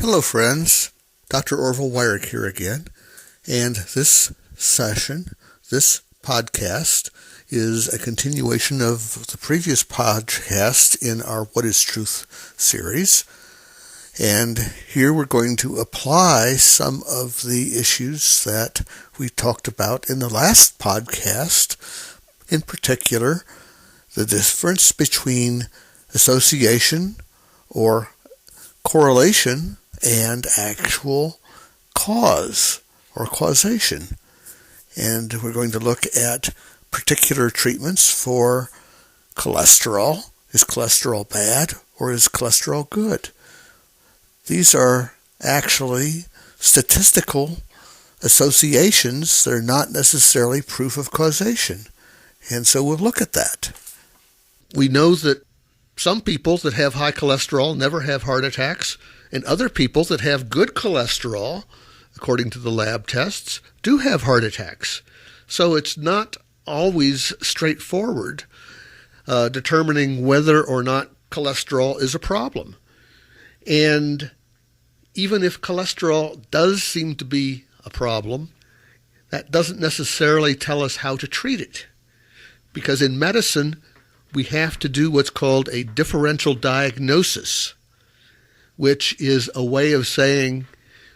Hello friends, Dr. Orville Weyrich here again, and this session, this podcast, is a continuation of the previous podcast in our What is Truth series, and here we're going to apply some of the issues that we talked about in the last podcast, in particular, the difference between association or correlation and actual cause or causation. And we're going to look at particular treatments for cholesterol. Is cholesterol bad or is cholesterol good? These are actually statistical associations. They're not necessarily proof of causation. And so we'll look at that. We know that some people that have high cholesterol never have heart attacks, and other people that have good cholesterol, according to the lab tests, do have heart attacks. So it's not always straightforward determining whether or not cholesterol is a problem. And even if cholesterol does seem to be a problem, that doesn't necessarily tell us how to treat it. Because in medicine, we have to do what's called a differential diagnosis, which is a way of saying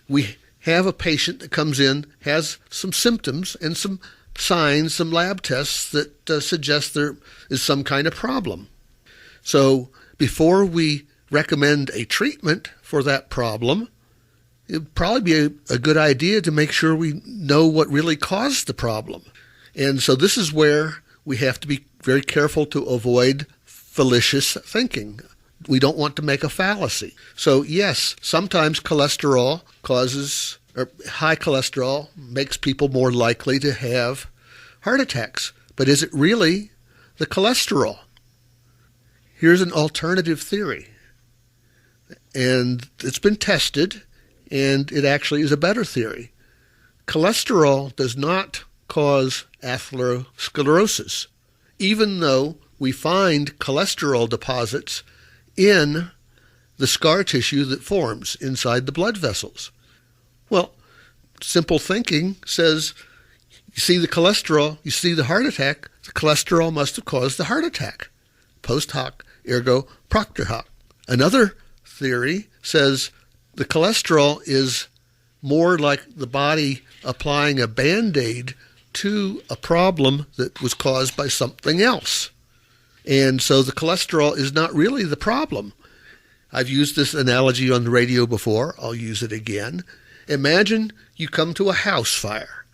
we have a patient that comes in, has some symptoms and some signs, some lab tests that suggest there is some kind of problem. So before we recommend a treatment for that problem, it would probably be a good idea to make sure we know what really caused the problem. And so this is where we have to be very careful to avoid fallacious thinking. We don't want to make a fallacy. So yes, sometimes cholesterol causes, or high cholesterol makes people more likely to have heart attacks. But is it really the cholesterol? Here's an alternative theory. And it's been tested, and it actually is a better theory. Cholesterol does not cause atherosclerosis, even though we find cholesterol deposits in the scar tissue that forms inside the blood vessels. Well, simple thinking says, you see the cholesterol, you see the heart attack, the cholesterol must have caused the heart attack. Post hoc, ergo propter hoc. Another theory says the cholesterol is more like the body applying a Band-Aid to a problem that was caused by something else. And so the cholesterol is not really the problem. I've used this analogy on the radio before. I'll use it again. Imagine you come to a house fire,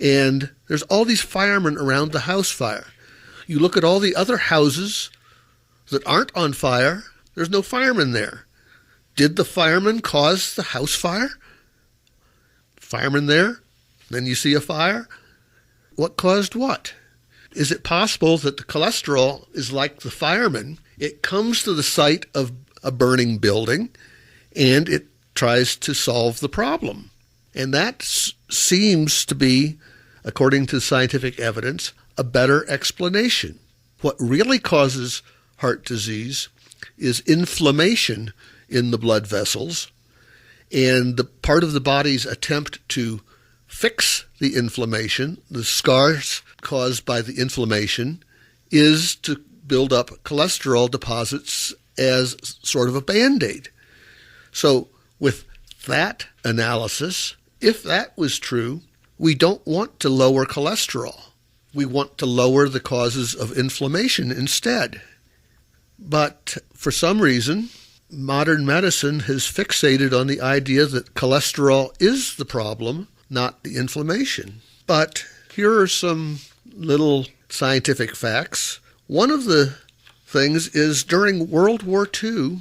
and there's all these firemen around the house fire. You look at all the other houses that aren't on fire, there's no firemen there. Did the firemen cause the house fire? Firemen there, then you see a fire. What caused what? Is it possible that the cholesterol is like the fireman? It comes to the site of a burning building and it tries to solve the problem. And that seems to be, according to scientific evidence, a better explanation. What really causes heart disease is inflammation in the blood vessels, and the part of the body's attempt to fix the inflammation, the scars caused by the inflammation, is to build up cholesterol deposits as sort of a Band-Aid. So with that analysis, if that was true, we don't want to lower cholesterol. We want to lower the causes of inflammation instead. But for some reason, modern medicine has fixated on the idea that cholesterol is the problem, not the inflammation. But here are some little scientific facts. One of the things is during World War II,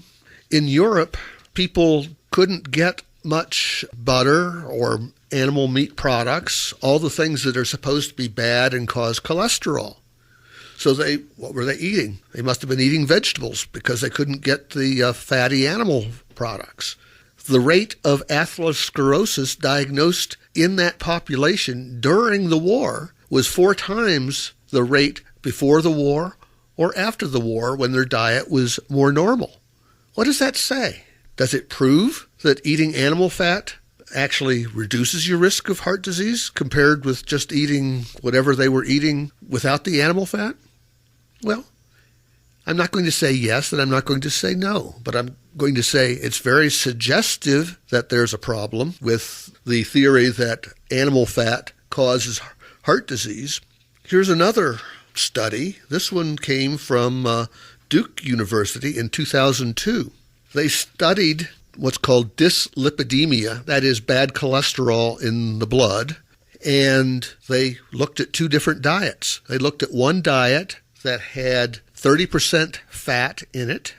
in Europe, people couldn't get much butter or animal meat products, all the things that are supposed to be bad and cause cholesterol. So what were they eating? They must have been eating vegetables because they couldn't get the fatty animal products. The rate of atherosclerosis diagnosed in that population during the war was 4 times the rate before the war or after the war when their diet was more normal. What does that say? Does it prove that eating animal fat actually reduces your risk of heart disease compared with just eating whatever they were eating without the animal fat? Well, I'm not going to say yes and I'm not going to say no, but I'm going to say it's very suggestive that there's a problem with the theory that animal fat causes heart disease. Here's another study. This one came from Duke University in 2002. They studied what's called dyslipidemia, that is bad cholesterol in the blood, and they looked at two different diets. They looked at one diet that had 30% fat in it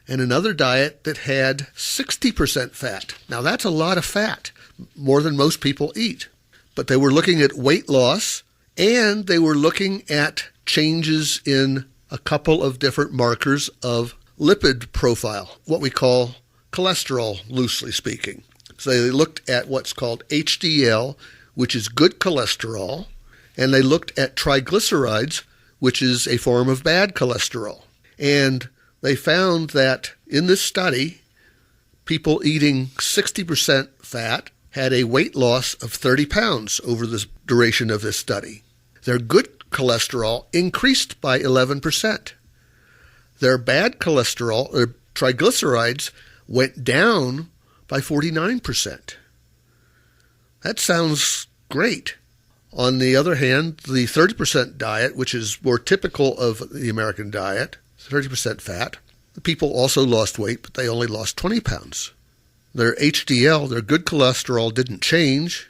and another diet that had 60% fat. Now that's a lot of fat, more than most people eat. But they were looking at weight loss and they were looking at changes in a couple of different markers of lipid profile, what we call cholesterol, loosely speaking. So they looked at what's called HDL, which is good cholesterol, and they looked at triglycerides, which is a form of bad cholesterol. And they found that in this study, people eating 60% fat had a weight loss of 30 pounds over the duration of this study. Their good cholesterol increased by 11%. Their bad cholesterol, or triglycerides, went down by 49%. That sounds great. On the other hand, the 30% diet, which is more typical of the American diet, 30% fat, the people also lost weight, but they only lost 20 pounds. Their HDL, their good cholesterol, didn't change,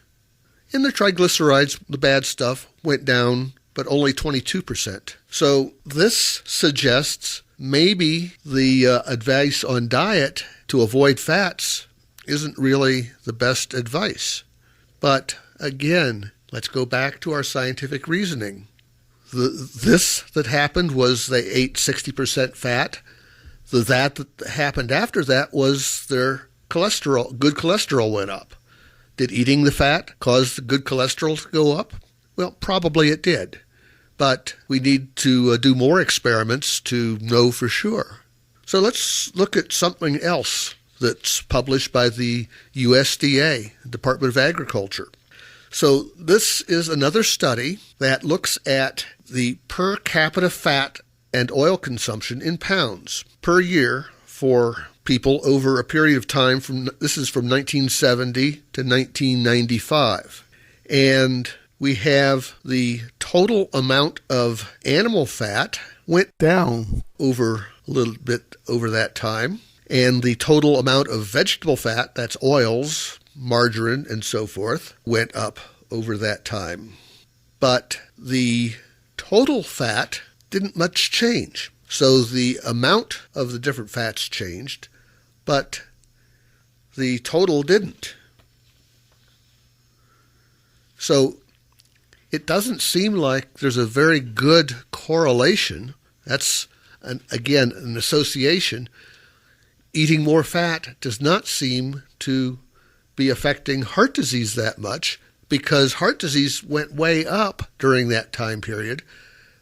and their triglycerides, the bad stuff, went down, but only 22%. So this suggests maybe the advice on diet to avoid fats isn't really the best advice. But again, let's go back to our scientific reasoning. This that happened was they ate 60% fat. That happened after that was their cholesterol, good cholesterol went up. Did eating the fat cause the good cholesterol to go up? Well, probably it did. But we need to do more experiments to know for sure. So let's look at something else that's published by the USDA, Department of Agriculture. So this is another study that looks at the per capita fat and oil consumption in pounds per year for people over a period of time this is from 1970 to 1995. And we have the total amount of animal fat went down over a little bit over that time. And the total amount of vegetable fat, that's oils, margarine, and so forth, went up over that time. But the total fat didn't much change. So the amount of the different fats changed, but the total didn't. So it doesn't seem like there's a very good correlation. That's, again, an association. Eating more fat does not seem to be affecting heart disease that much because heart disease went way up during that time period,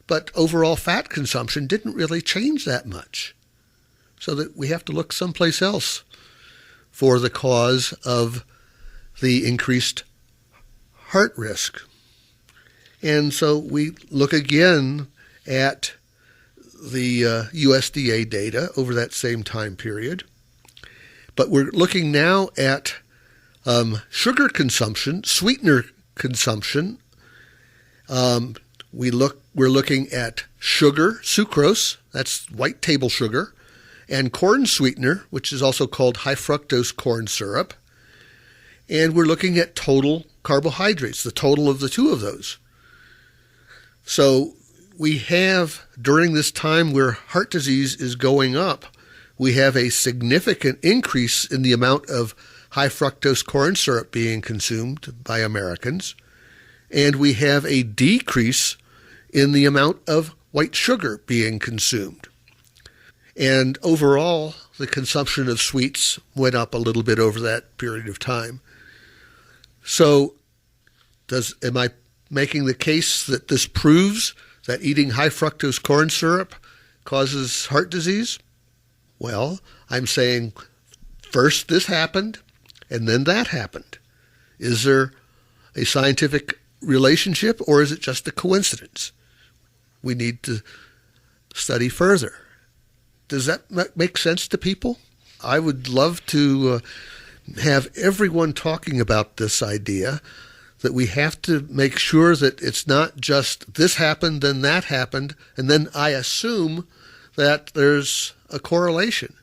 but overall fat consumption didn't really change that much. So that we have to look someplace else for the cause of the increased heart risk. And so we look again at the USDA data over that same time period. But we're looking now at sugar consumption, sweetener consumption. We're looking at sugar, sucrose, that's white table sugar, and corn sweetener, which is also called high fructose corn syrup. And we're looking at total carbohydrates, the total of the two of those. So we have, during this time where heart disease is going up, we have a significant increase in the amount of high fructose corn syrup being consumed by Americans, and we have a decrease in the amount of white sugar being consumed. And overall, the consumption of sweets went up a little bit over that period of time. So am I making the case that this proves that eating high fructose corn syrup causes heart disease? Well, I'm saying first this happened and then that happened? Is there a scientific relationship, or is it just a coincidence? We need to study further. Does that make sense to people? I would love to have everyone talking about this idea that we have to make sure that it's not just this happened, then that happened, and then I assume that there's a correlation.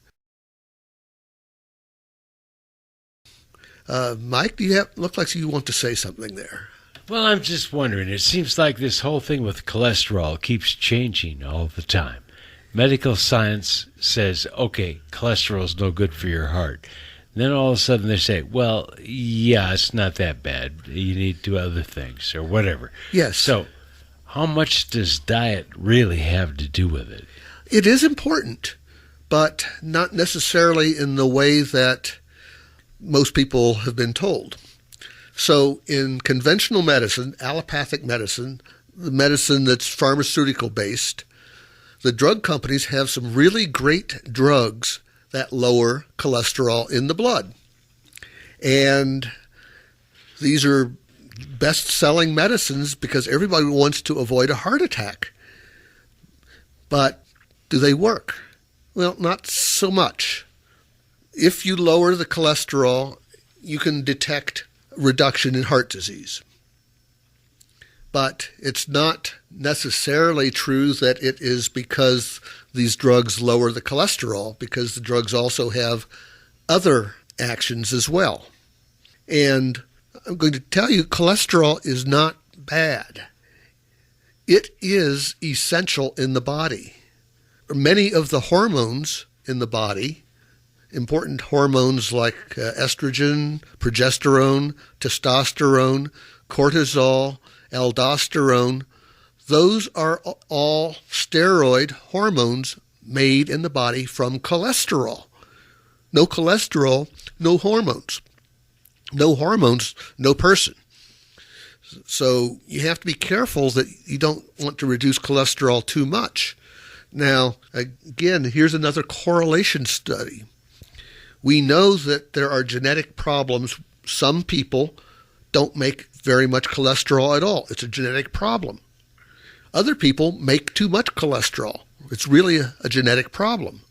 Mike, look like you want to say something there. Well, I'm just wondering, it seems like this whole thing with cholesterol keeps changing all the time. Medical science says, okay, cholesterol is no good for your heart. And then all of a sudden they say, well, yeah, it's not that bad. You need to do other things or whatever. Yes. So how much does diet really have to do with it? It is important, but not necessarily in the way that most people have been told. So in conventional medicine, allopathic medicine, the medicine that's pharmaceutical based, the drug companies have some really great drugs that lower cholesterol in the blood. And these are best-selling medicines because everybody wants to avoid a heart attack. But do they work? Well, not so much. If you lower the cholesterol, you can detect reduction in heart disease. But it's not necessarily true that it is because these drugs lower the cholesterol, because the drugs also have other actions as well. And I'm going to tell you, cholesterol is not bad. It is essential in the body. Many of the hormones in the body, important hormones like estrogen, progesterone, testosterone, cortisol, aldosterone, those are all steroid hormones made in the body from cholesterol. No cholesterol, no hormones. No hormones, no person. So you have to be careful that you don't want to reduce cholesterol too much. Now, again, here's another correlation study. We know that there are genetic problems. Some people don't make very much cholesterol at all. It's a genetic problem. Other people make too much cholesterol. It's really a genetic problem.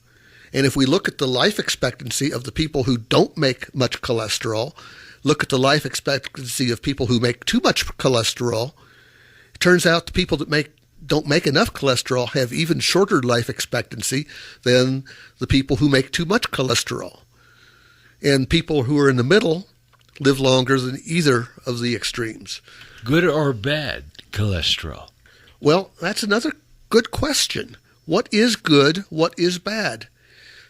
And if we look at the life expectancy of the people who don't make much cholesterol, look at the life expectancy of people who make too much cholesterol, it turns out the people that don't make enough cholesterol have even shorter life expectancy than the people who make too much cholesterol. And people who are in the middle live longer than either of the extremes. Good or bad cholesterol? Well, that's another good question. What is good? What is bad?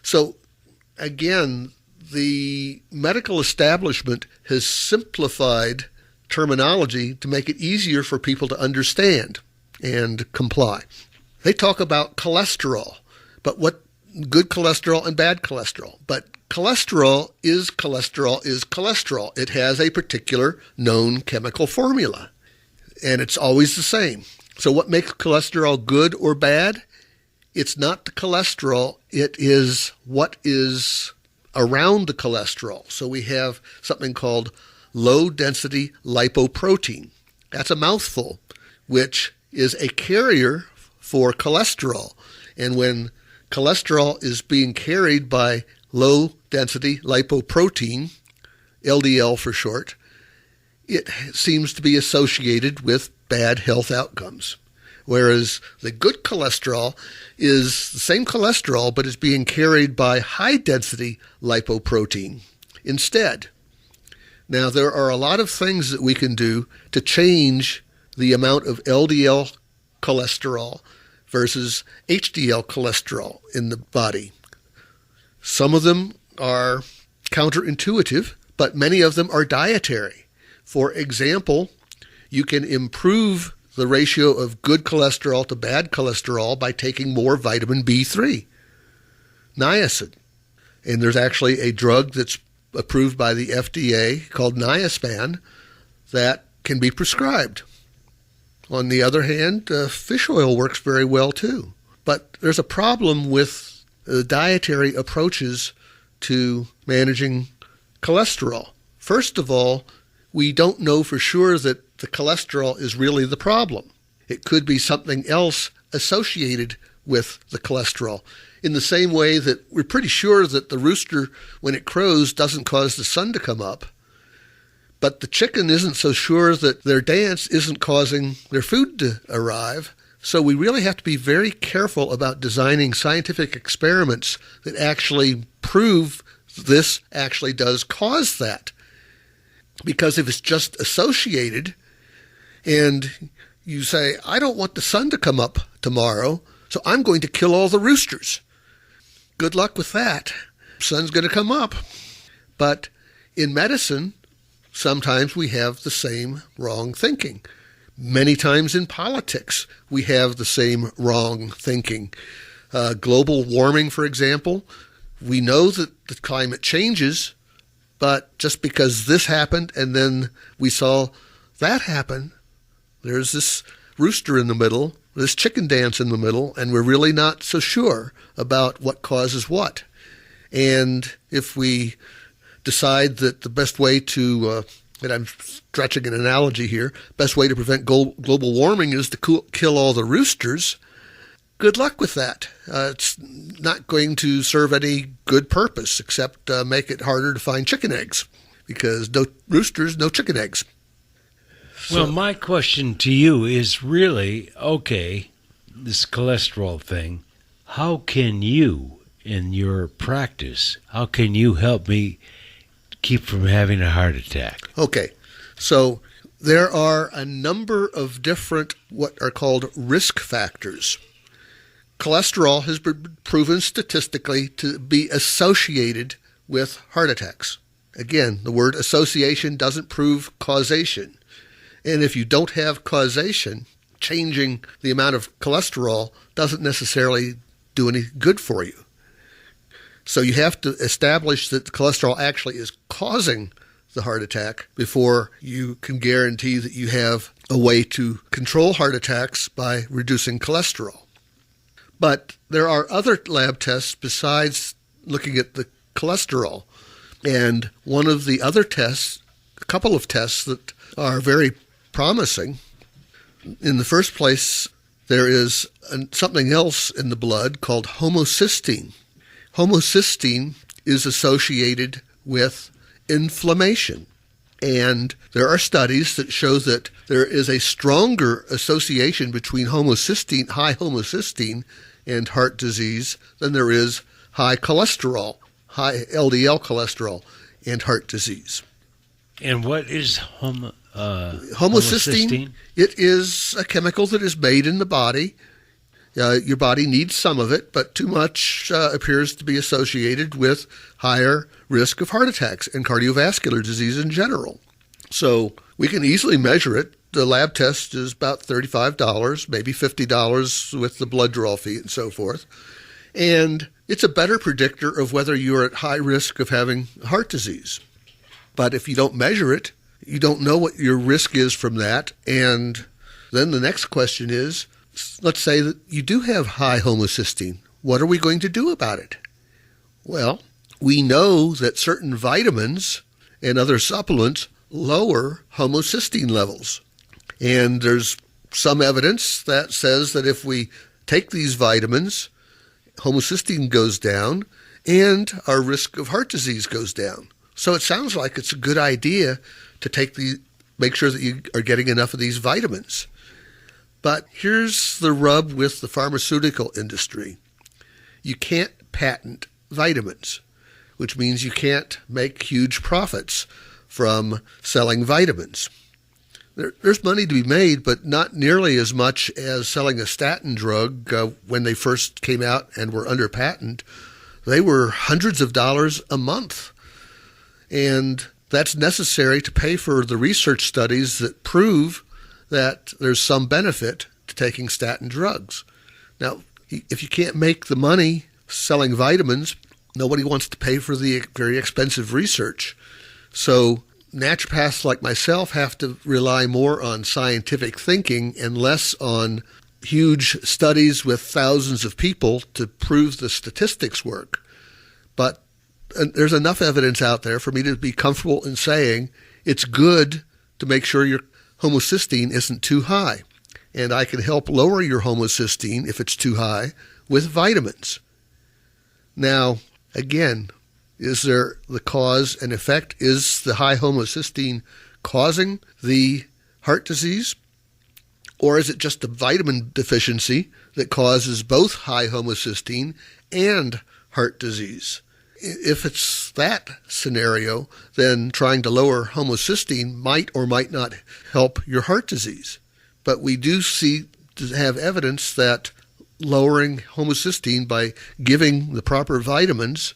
So, again, the medical establishment has simplified terminology to make it easier for people to understand and comply. They talk about cholesterol, but what good cholesterol and bad cholesterol. But cholesterol is cholesterol is cholesterol. It has a particular known chemical formula, and it's always the same. So what makes cholesterol good or bad? It's not the cholesterol. It is what is around the cholesterol. So we have something called low-density lipoprotein. That's a mouthful, which is a carrier for cholesterol. And when cholesterol is being carried by low-density lipoprotein, LDL for short, it seems to be associated with bad health outcomes. Whereas the good cholesterol is the same cholesterol, but is being carried by high-density lipoprotein instead. Now, there are a lot of things that we can do to change the amount of LDL cholesterol versus HDL cholesterol in the body. Some of them are counterintuitive, but many of them are dietary. For example, you can improve the ratio of good cholesterol to bad cholesterol by taking more vitamin B3, niacin. And there's actually a drug that's approved by the FDA called Niaspan that can be prescribed. On the other hand, fish oil works very well too. But there's a problem with dietary approaches to managing cholesterol. First of all, we don't know for sure that the cholesterol is really the problem. It could be something else associated with the cholesterol. In the same way that we're pretty sure that the rooster, when it crows, doesn't cause the sun to come up, but the chicken isn't so sure that their dance isn't causing their food to arrive. So we really have to be very careful about designing scientific experiments that actually prove this actually does cause that. Because if it's just associated and you say, I don't want the sun to come up tomorrow, so I'm going to kill all the roosters. Good luck with that. Sun's going to come up. But in medicine, sometimes we have the same wrong thinking. Many times in politics, we have the same wrong thinking. Global warming, for example, we know that the climate changes, but just because this happened and then we saw that happen, there's this rooster in the middle, this chicken dance in the middle, and we're really not so sure about what causes what. And if we decide that the best way to, and I'm stretching an analogy here, best way to prevent global warming is to kill all the roosters, good luck with that. It's not going to serve any good purpose except make it harder to find chicken eggs, because no roosters, no chicken eggs. Well, my question to you is really, okay, this cholesterol thing, how can you, in your practice, how can you help me keep from having a heart attack? Okay, so there are a number of different what are called risk factors. Cholesterol has been proven statistically to be associated with heart attacks. Again, the word association doesn't prove causation. And if you don't have causation, changing the amount of cholesterol doesn't necessarily do any good for you. So you have to establish that the cholesterol actually is causing the heart attack before you can guarantee that you have a way to control heart attacks by reducing cholesterol. But there are other lab tests besides looking at the cholesterol. And one of the other tests, a couple of tests that are very promising. In the first place, there is something else in the blood called homocysteine. Homocysteine is associated with inflammation. And there are studies that show that there is a stronger association between homocysteine, high homocysteine, and heart disease than there is high cholesterol, high LDL cholesterol, and heart disease. And what is homocysteine? It is a chemical that is made in the body. Your body needs some of it, but too much appears to be associated with higher risk of heart attacks and cardiovascular disease in general. So we can easily measure it. The lab test is about $35, maybe $50 with the blood draw fee and so forth. And it's a better predictor of whether you're at high risk of having heart disease. But if you don't measure it, you don't know what your risk is from that. And then the next question is, let's say that you do have high homocysteine. What are we going to do about it? Well, we know that certain vitamins and other supplements lower homocysteine levels. And there's some evidence that says that if we take these vitamins, homocysteine goes down and our risk of heart disease goes down. So it sounds like it's a good idea to make sure that you are getting enough of these vitamins. But here's the rub with the pharmaceutical industry. You can't patent vitamins, which means you can't make huge profits from selling vitamins. There's money to be made, but not nearly as much as selling a statin drug when they first came out and were under patent. They were hundreds of dollars a month. And that's necessary to pay for the research studies that prove that there's some benefit to taking statin drugs. Now, if you can't make the money selling vitamins, nobody wants to pay for the very expensive research. So naturopaths like myself have to rely more on scientific thinking and less on huge studies with thousands of people to prove the statistics work. But there's enough evidence out there for me to be comfortable in saying it's good to make sure your homocysteine isn't too high. And I can help lower your homocysteine if it's too high with vitamins. Now, again, is there the cause and effect? Is the high homocysteine causing the heart disease? Or is it just a vitamin deficiency that causes both high homocysteine and heart disease? If it's that scenario, then trying to lower homocysteine might or might not help your heart disease. But we do have evidence that lowering homocysteine by giving the proper vitamins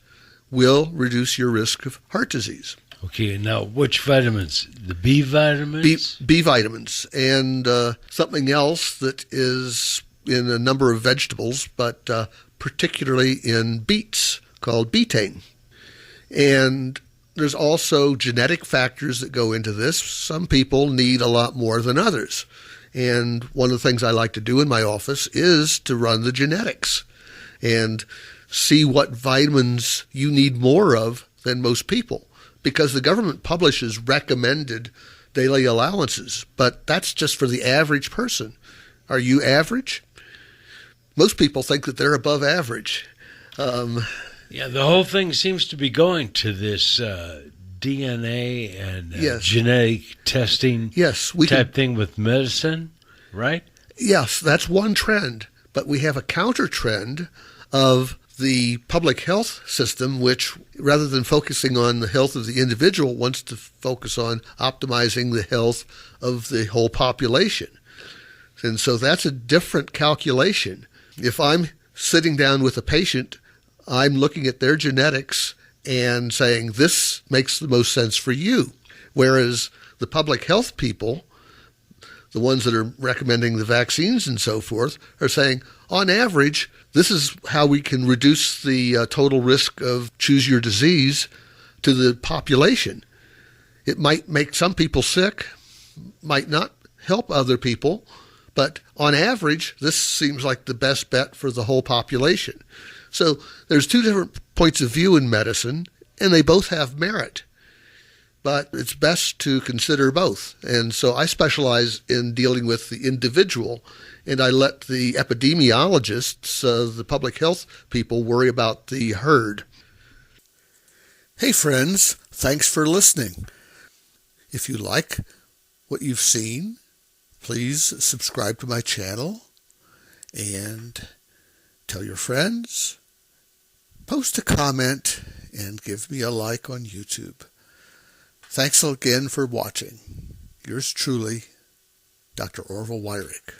will reduce your risk of heart disease. Okay, now which vitamins? The B vitamins? B vitamins and something else that is in a number of vegetables, but particularly in beets, called betaine. And there's also genetic factors that go into this. Some people need a lot more than others. And one of the things I like to do in my office is to run the genetics and see what vitamins you need more of than most people. Because the government publishes recommended daily allowances, but that's just for the average person. Are you average? Most people think that they're above average. Yeah, the whole thing seems to be going to this DNA and genetic testing type thing with medicine, right? Yes, that's one trend. But we have a counter trend of the public health system, which rather than focusing on the health of the individual, wants to focus on optimizing the health of the whole population. And so that's a different calculation. If I'm sitting down with a patient, I'm looking at their genetics and saying, this makes the most sense for you. Whereas the public health people, the ones that are recommending the vaccines and so forth, are saying, on average, this is how we can reduce the total risk of choose your disease to the population. It might make some people sick, might not help other people, but on average, this seems like the best bet for the whole population. So there's two different points of view in medicine, and they both have merit. But it's best to consider both. And so I specialize in dealing with the individual, and I let the epidemiologists, the public health people, worry about the herd. Hey friends, thanks for listening. If you like what you've seen, please subscribe to my channel and tell your friends, post a comment, and give me a like on YouTube. Thanks again for watching. Yours truly, Dr. Orville Weyrich.